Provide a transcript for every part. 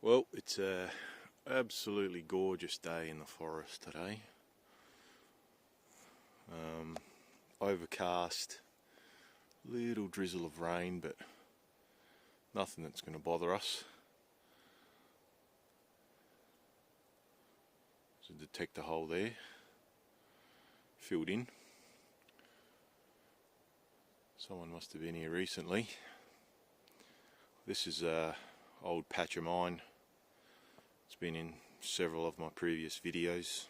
Well, it's a absolutely gorgeous day in the forest today. Overcast, little drizzle of rain, but nothing that's going to bother us. There's a detector hole there, filled in. Someone must have been here recently. This is a old patch of mine. It's been in several of my previous videos.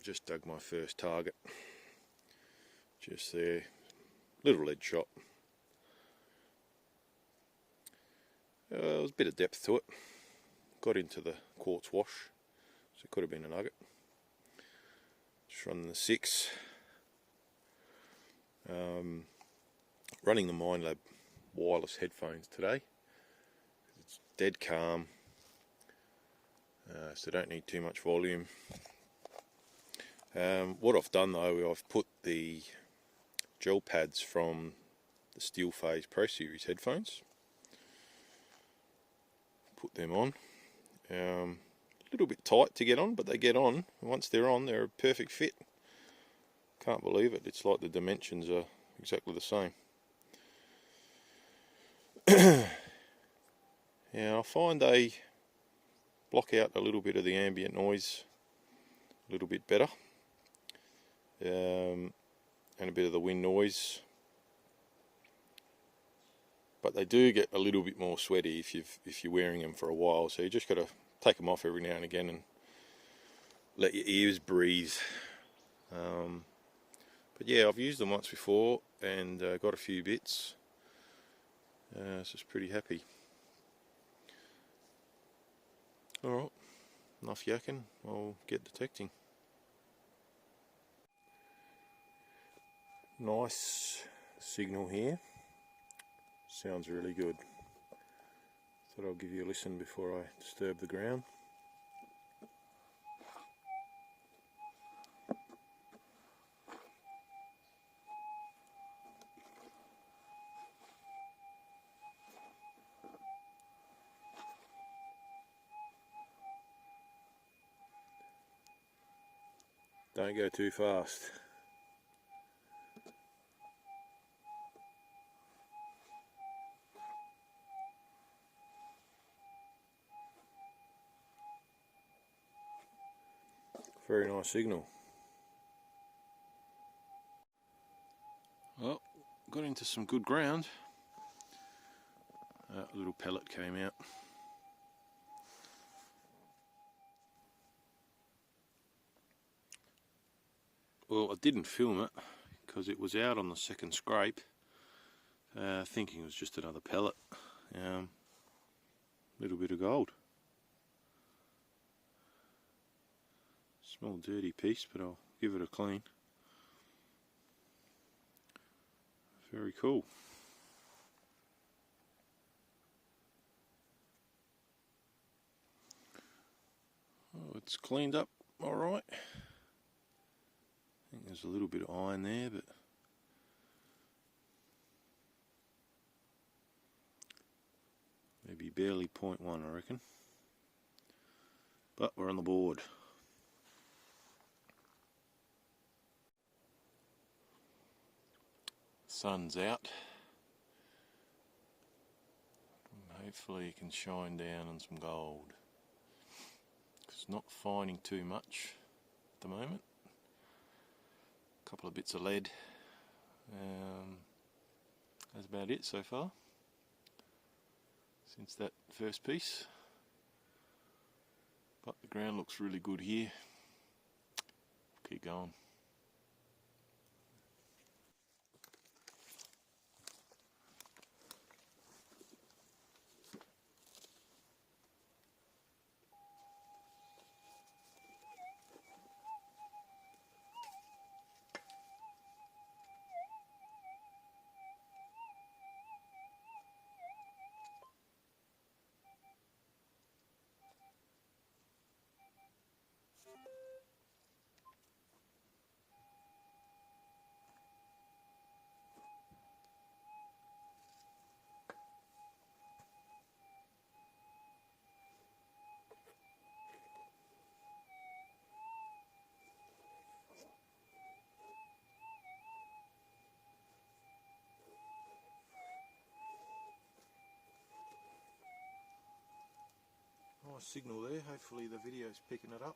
Just dug my first target. Just there, little lead shot. There was a bit of depth to it. Got into the quartz wash, so it could have been a nugget. Just running the 6. Running the Minelab wireless headphones today. It's dead calm, so don't need too much volume. What I've done though, I've put the gel pads from the Steel Phase Pro Series headphones. Put them on. A little bit tight to get on, but they get on. Once they're on, they're a perfect fit. Can't believe it. It's like the dimensions are exactly the same. Yeah, I find they block out a little bit of the ambient noise a little bit better, and a bit of the wind noise, but they do get a little bit more sweaty if you're wearing them for a while, so you just got to take them off every now and again and let your ears breathe. But yeah, I've used them once before and got a few bits, so just pretty happy. Alright, enough yakking, I'll get detecting. Nice signal here, sounds really good. Thought I'll give you a listen before I disturb the ground. Don't go too fast. Very nice signal. Well, got into some good ground. A little pellet came out. Well, I didn't film it because it was out on the second scrape, thinking it was just another pellet. Little bit of gold. Small dirty piece, but I'll give it a clean. Very cool. Oh, it's cleaned up alright. I think there's a little bit of iron there, but maybe barely 0.1, I reckon. But we're on the board. Sun's out. Hopefully it can shine down on some gold. It's not finding too much at the moment. A couple of bits of lead. That's about it so far since that first piece. But the ground looks really good here. Keep going. Nice signal there, hopefully the video's picking it up.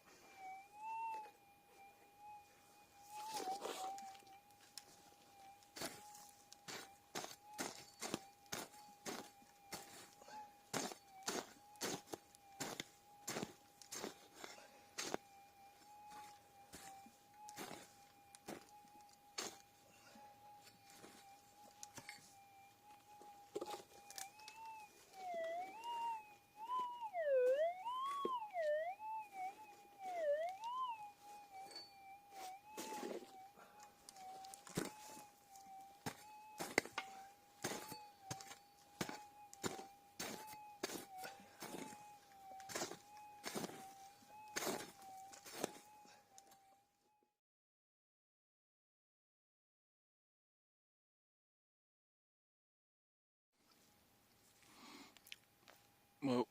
Well,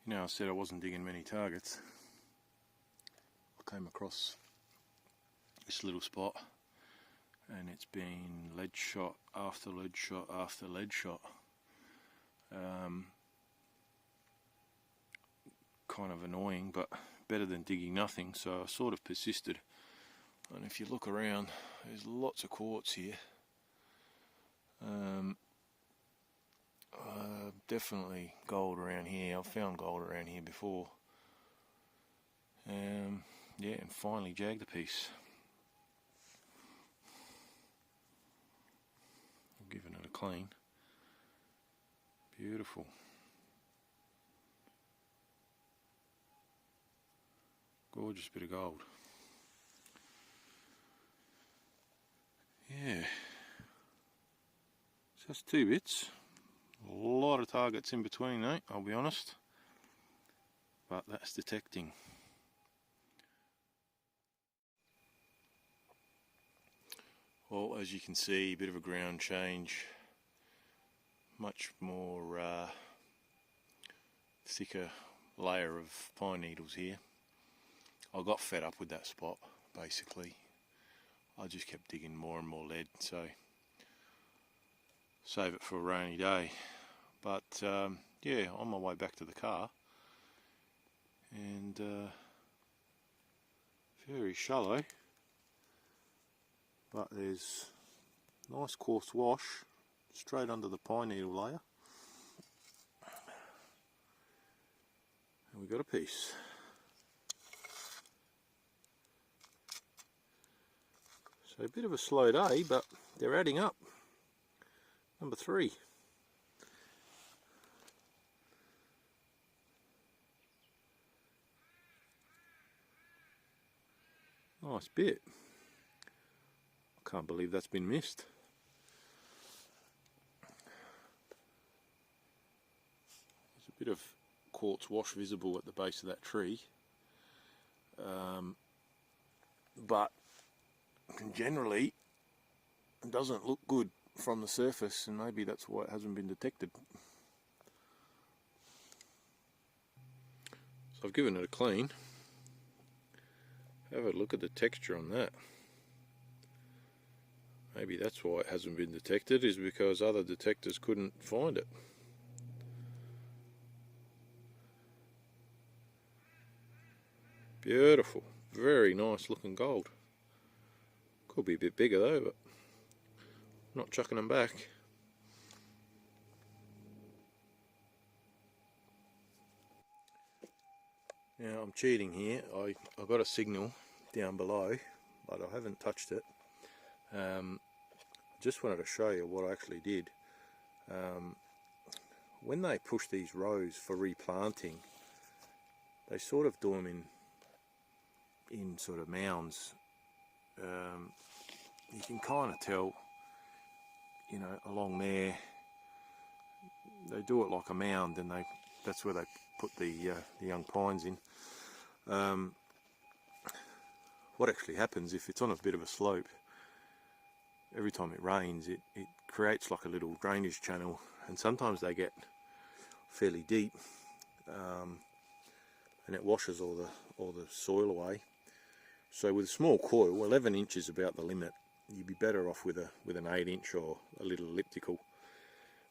you know, I said I wasn't digging many targets. I came across this little spot and it's been lead shot after lead shot after lead shot. Kind of annoying, but better than digging nothing, so I sort of persisted. And if you look around, there's lots of quartz here. Definitely gold around here. I've found gold around here before. Yeah, and finally jagged a piece. I'm giving it a clean. Beautiful. Gorgeous bit of gold. Yeah. So that's 2 bits. A lot of targets in between, though, I'll be honest. But that's detecting. Well, as you can see, a bit of a ground change. Much more thicker layer of pine needles here. I got fed up with that spot, basically. I just kept digging more and more lead, so save it for a rainy day. But yeah, on my way back to the car, and very shallow, but there's nice coarse wash straight under the pine needle layer, and we got a piece. So a bit of a slow day, but they're adding up. Number 3. Nice bit. I can't believe that's been missed. There's a bit of quartz wash visible at the base of that tree, but generally it doesn't look good from the surface, and maybe that's why it hasn't been detected. So I've given it a clean. Have a look at the texture on that. Maybe that's why it hasn't been detected, is because other detectors couldn't find it. Beautiful, very nice looking gold. Could be a bit bigger though, but I'm not chucking them back. Now I'm cheating here. I got a signal down below, but I haven't touched it. Just wanted to show you what I actually did. When they push these rows for replanting, they sort of do them in sort of mounds. You can kind of tell, you know, along there, they do it like a mound, and that's where they put the young pines in. What actually happens, if it's on a bit of a slope, every time it rains, it creates like a little drainage channel, and sometimes they get fairly deep, and it washes all the soil away. So with a small coil, 11 inches about the limit. You'd be better off with an 8-inch or a little elliptical.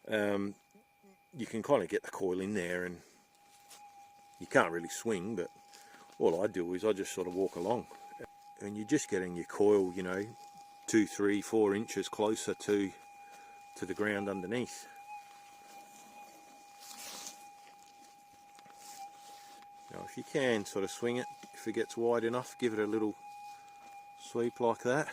You can kind of get the coil in there and you can't really swing, but all I do is I just sort of walk along, and you're just getting your coil, you know, 2, 3, 4 inches closer to the ground underneath. Now if you can sort of swing it, if it gets wide enough, give it a little sweep like that.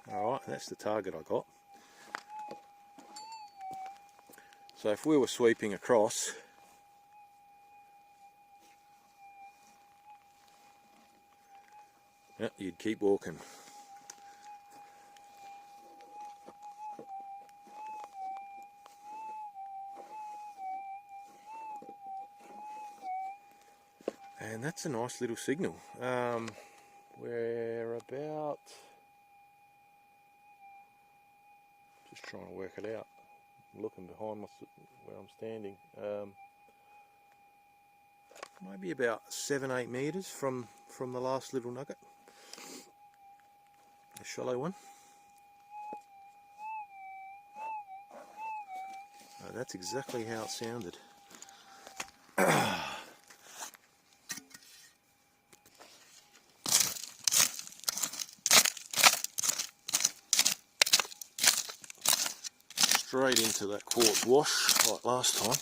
Alright, that's the target I got. So if we were sweeping across, yeah, you'd keep walking. And that's a nice little signal. We're about, just trying to work it out. I'm looking behind where I'm standing. Maybe about 7-8 metres from the last little nugget. A shallow one. That's exactly how it sounded. Straight into that quartz wash like last time.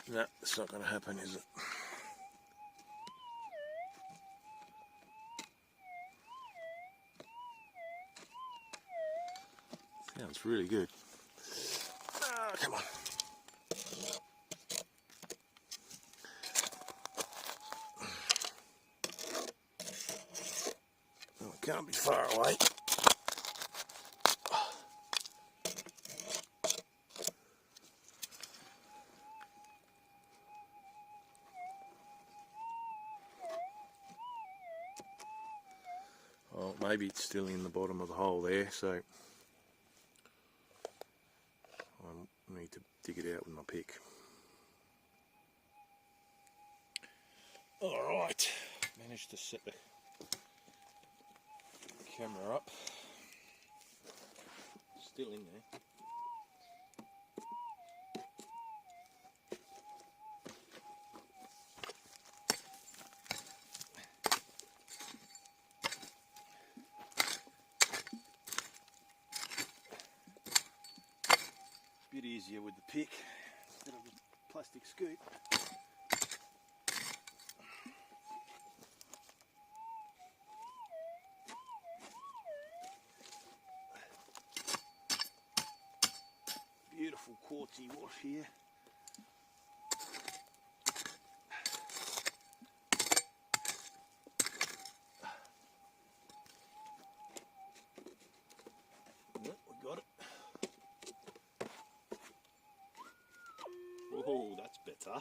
No, it's not going to happen, is it? Sounds really good. Oh, come on. Oh, it can't be far away. Well, maybe it's still in the bottom of the hole there, so I need to dig it out with my pick. Alright, managed to set the camera up. Still in there. Bit easier with the pick instead of a plastic scoop. Beautiful quartzy wash here. Yep, we got it. Oh, that's better.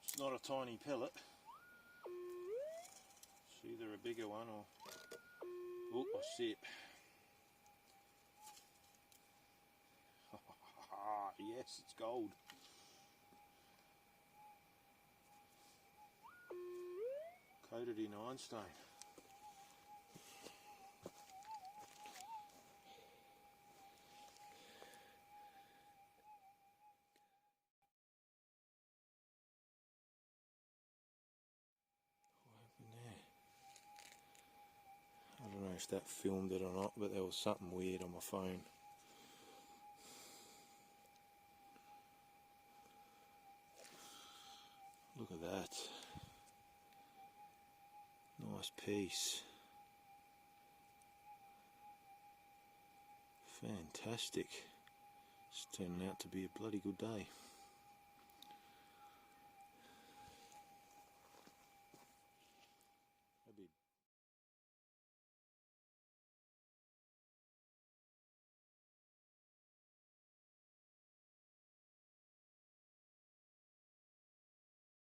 It's not a tiny pellet. It's either a bigger one or... Oh, I see it. Yes, it's gold. Coated in ironstone. I don't know if that filmed it or not, but there was something weird on my phone. Look at that. Nice piece. Fantastic. It's turning out to be a bloody good day.